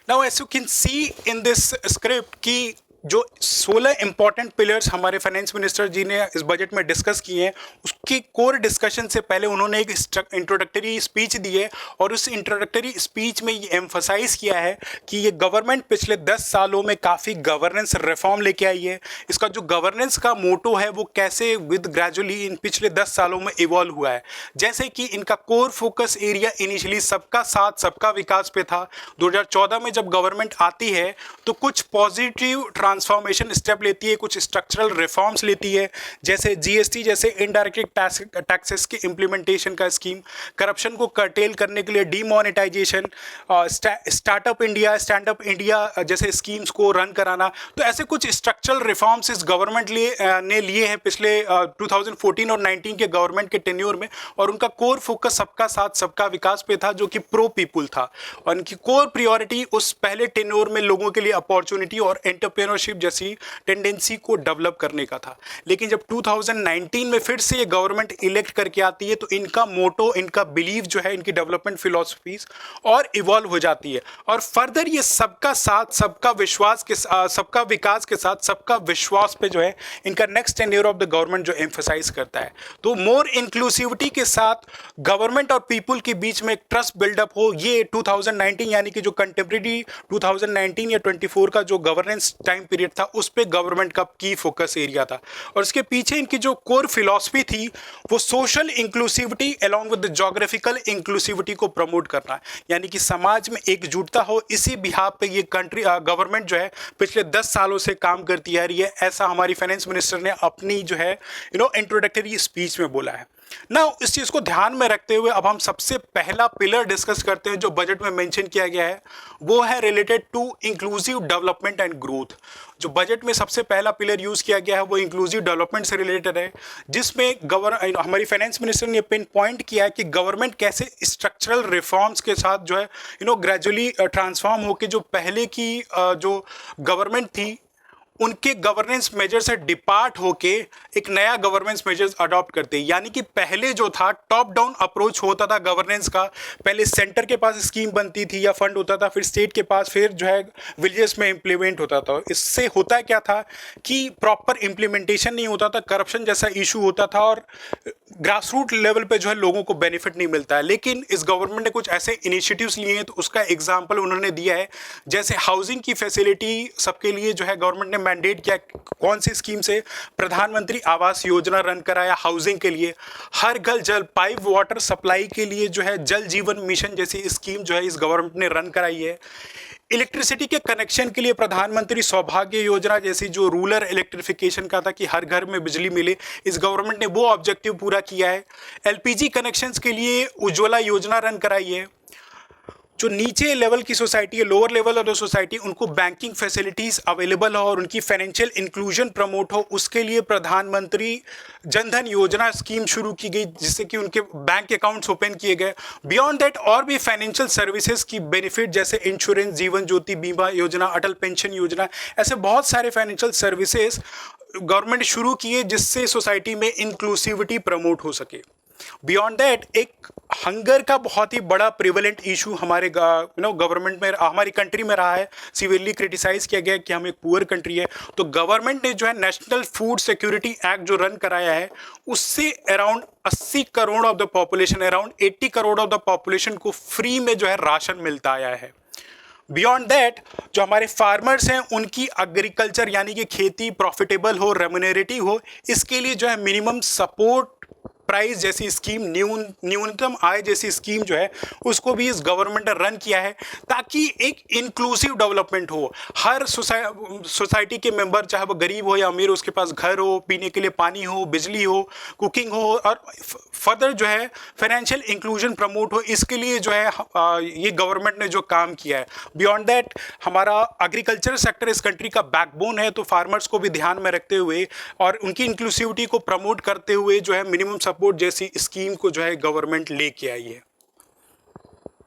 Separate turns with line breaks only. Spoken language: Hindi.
Now, as you can see in this script कि जो 16 इंपॉर्टेंट पिलर्स हमारे फाइनेंस मिनिस्टर जी ने इस बजट में डिस्कस किए हैं, उसकी कोर डिस्कशन से पहले उन्होंने एक इंट्रोडक्टरी स्पीच दी है और उस इंट्रोडक्टरी स्पीच में ये एम्फसाइज किया है कि ये गवर्नमेंट पिछले 10 सालों में काफ़ी गवर्नेंस रिफॉर्म लेके आई है। इसका जो गवर्नेंस का मोटो है वो कैसे विद ग्रेजुअली इन पिछले 10 सालों में इवॉल्व हुआ है। जैसे कि इनका कोर फोकस एरिया इनिशियली सबका साथ सबका विकास पे था। 2014 में जब गवर्नमेंट आती है तो कुछ पॉजिटिव ट्रांसफॉर्मेशन स्टेप लेती है, कुछ स्ट्रक्चरल रिफॉर्म्स लेती है, जैसे जीएसटी जैसे इनडायरेक्ट टैक्सेस के इम्प्लीमेंटेशन का स्कीम, करप्शन को कर्टेल करने के लिए demonetisation, startup India stand up India जैसे स्कीम्स को रन कराना। तो ऐसे कुछ स्ट्रक्चरल रिफॉर्म्स इस गवर्नमेंट ने लिए हैं पिछले 2014 और 19 के गवर्नमेंट के टेन्योर में, और उनका कोर फोकस सबका साथ सबका विकास पे था जो कि प्रो पीपुल था, और उनकी कोर प्रियोरिटी उस पहले टेन्योर में लोगों के लिए अपॉर्चुनिटी और एंटरप्रेन्योरशिप जैसी टेंडेंसी को डेवलप करने का था। लेकिन जब 2019 में फिर से ये गवर्नमेंट इलेक्ट करके आती है तो इनका मोटो, इनका बिलीव जो है, इनकी डेवलपमेंट फिलॉसफीज और इवॉल्व हो जाती है, और फर्दर ये सबका साथ सबका विश्वास के सबका विकास के साथ सबका विश्वास पे जो है इनका next tenure of the government जो एम्फसाइज करता है। तो मोर इंक्लूसिविटी के साथ गवर्नमेंट और पीपुल के बीच में एक ट्रस्ट बिल्डअप हो, ये 2019 यानी कि जो कंटेम्प्रेरी 2019 या 24 का जो गवर्नेंस टाइम पीरियड था उस पे गवर्नमेंट का की फोकस एरिया था। और इसके पीछे इनकी जो कोर फिलॉसफी थी वो social inclusivity along with the geographical inclusivity को प्रमोट करना, यानी कि समाज में एकजुटता हो। इसी बिहाफ पे ये कंट्री गवर्नमेंट जो है पिछले 10 सालों से काम करती आ रही है, ऐसा हमारी फाइनेंस मिनिस्टर ने अपनी जो है इंट्रोडक्टरी स्पीच में बोला है ना। इस चीज़ को ध्यान में रखते हुए अब हम सबसे पहला पिलर डिस्कस करते हैं जो बजट में मेंशन किया गया है, वो है related to inclusive development and growth. जो बजट में सबसे पहला पिलर यूज़ किया गया है वो इंक्लूसिव डेवलपमेंट से रिलेटेड है, जिसमें हमारी फाइनेंस मिनिस्टर ने पिन पॉइंट किया है कि गवर्नमेंट कैसे स्ट्रक्चरल रिफॉर्म्स के साथ जो है ग्रेजुअली ट्रांसफॉर्म होकर जो पहले की जो गवर्नमेंट थी उनके गवर्नेंस मेजर से डिपार्ट होके एक नया गवर्नेंस मेजर्स अडॉप्ट करते हैं। यानी कि पहले जो था टॉप डाउन अप्रोच होता था गवर्नेंस का, पहले सेंटर के पास स्कीम बनती थी या फंड होता था, फिर स्टेट के पास, फिर जो है विलेजेस में इम्प्लीमेंट होता था। इससे होता क्या था कि प्रॉपर इम्प्लीमेंटेशन नहीं होता था, करप्शन जैसा इशू होता था और ग्रास रूट लेवल पे जो है लोगों को बेनिफिट नहीं मिलता है। लेकिन इस गवर्नमेंट ने कुछ ऐसे इनिशिएटिव्स लिए हैं, तो उसका एग्जाम्पल उन्होंने दिया है। जैसे हाउसिंग की फैसिलिटी सबके लिए जो है गवर्नमेंट ने मैंडेट किया, कौन सी स्कीम से, प्रधानमंत्री आवास योजना रन कराया हाउसिंग के लिए, हर घर जल पाइप वाटर सप्लाई के लिए जो है जल जीवन मिशन जैसी स्कीम जो है इस गवर्नमेंट ने रन कराई है। इलेक्ट्रिसिटी के कनेक्शन के लिए प्रधानमंत्री सौभाग्य योजना जैसी जो रूरल इलेक्ट्रिफिकेशन का था कि हर घर में बिजली मिले, इस गवर्नमेंट ने वो ऑब्जेक्टिव पूरा किया है। एलपीजी कनेक्शंस के लिए उज्ज्वला योजना रन कराई है। जो नीचे लेवल की सोसाइटी है, lower level of the society, उनको बैंकिंग फैसिलिटीज़ अवेलेबल हो और उनकी फाइनेंशियल इंक्लूजन प्रमोट हो, उसके लिए प्रधानमंत्री जनधन योजना स्कीम शुरू की गई जिससे कि उनके बैंक अकाउंट्स ओपन किए गए। बियॉन्ड दैट और भी फाइनेंशियल सर्विसेज की बेनिफिट जैसे इंश्योरेंस, जीवन ज्योति बीमा योजना, अटल पेंशन योजना, ऐसे बहुत सारे फाइनेंशियल सर्विसेज गवर्नमेंट शुरू किए जिससे सोसाइटी में इंक्लूसिविटी प्रमोट हो सके। बियॉन्ड दैट एक हंगर का बहुत ही बड़ा प्रिवेलेंट इशू हमारे गवर्नमेंट में, हमारी कंट्री में रहा है, सीवियरली क्रिटिसाइज किया गया कि हम एक पुअर कंट्री है। तो गवर्नमेंट ने जो है नेशनल फूड सिक्योरिटी एक्ट जो रन कराया है उससे around 80 crore of the population, around 80 crore of the population को फ्री में जो है राशन मिलता आया है। बियॉन्ड दैट जो हमारे फार्मर्स हैं उनकी एग्रीकल्चर यानी कि खेती प्रॉफिटेबल हो, रेम्यूनरेटिव हो, इसके लिए जो है मिनिमम सपोर्ट प्राइस जैसी स्कीम, न्यूनतम आय जैसी स्कीम जो है उसको भी इस गवर्नमेंट ने रन किया है ताकि एक इंक्लूसिव डेवलपमेंट हो। हर सोसाइटी के मेंबर, चाहे वो गरीब हो या अमीर, उसके पास घर हो, पीने के लिए पानी हो, बिजली हो, कुकिंग हो, और फर्दर जो है फाइनेंशियल इंक्लूजन प्रमोट हो। इसके लिए जो है ये गवर्नमेंट ने जो काम किया है। बियॉन्ड दैट हमारा एग्रीकल्चर सेक्टर इस कंट्री का बैकबोन है, तो फार्मर्स को भी ध्यान में रखते हुए और उनकी इंक्लूसिविटी को प्रमोट करते हुए जो है मिनिमम सपोर्ट जैसी स्कीम को जो है गवर्नमेंट लेके आई है।